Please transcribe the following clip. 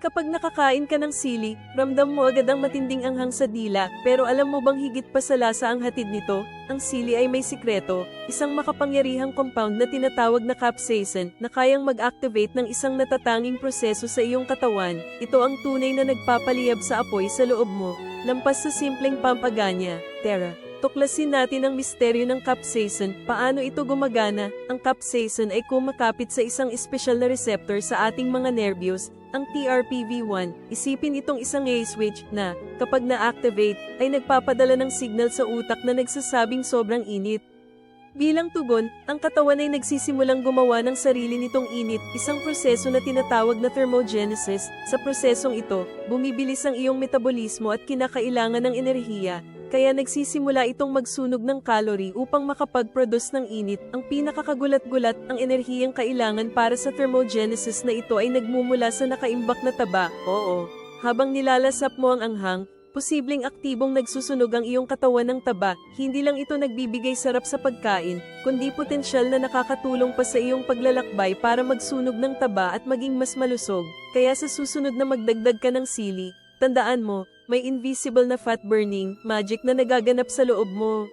Kapag nakakain ka ng sili, ramdam mo agad ang matinding anghang sa dila, pero alam mo bang higit pa sa lasa ang hatid nito? Ang sili ay may sikreto, isang makapangyarihang compound na tinatawag na capsaicin, na kayang mag-activate ng isang natatanging proseso sa iyong katawan. Ito ang tunay na nagpapaliyab sa apoy sa loob mo, lampas sa simpleng pampaganya. Tara, tuklasin natin ang misteryo ng capsaicin, paano ito gumagana. Ang capsaicin ay kumakapit sa isang espesyal na receptor sa ating mga nerbiyos, ang TRPV1. Isipin itong isang A-switch na, kapag na-activate, ay nagpapadala ng signal sa utak na nagsasabing sobrang init. Bilang tugon, ang katawan ay nagsisimulang gumawa ng sarili nitong init, isang proseso na tinatawag na thermogenesis. Sa prosesong ito, bumibilis ang iyong metabolismo at kinakailangan ng enerhiya. Kaya nagsisimula itong magsunog ng calorie upang makapag-produce ng init. Ang pinakakagulat-gulat, ang enerhiyang kailangan para sa thermogenesis na ito ay nagmumula sa nakaimbak na taba. Oo, habang nilalasap mo ang anghang, posibleng aktibong nagsusunog ang iyong katawan ng taba. Hindi lang ito nagbibigay sarap sa pagkain, kundi potensyal na nakakatulong pa sa iyong paglalakbay para magsunog ng taba at maging mas malusog. Kaya sa susunod na magdagdag ka ng sili, tandaan mo, may invisible na fat burning magic na nagaganap sa loob mo.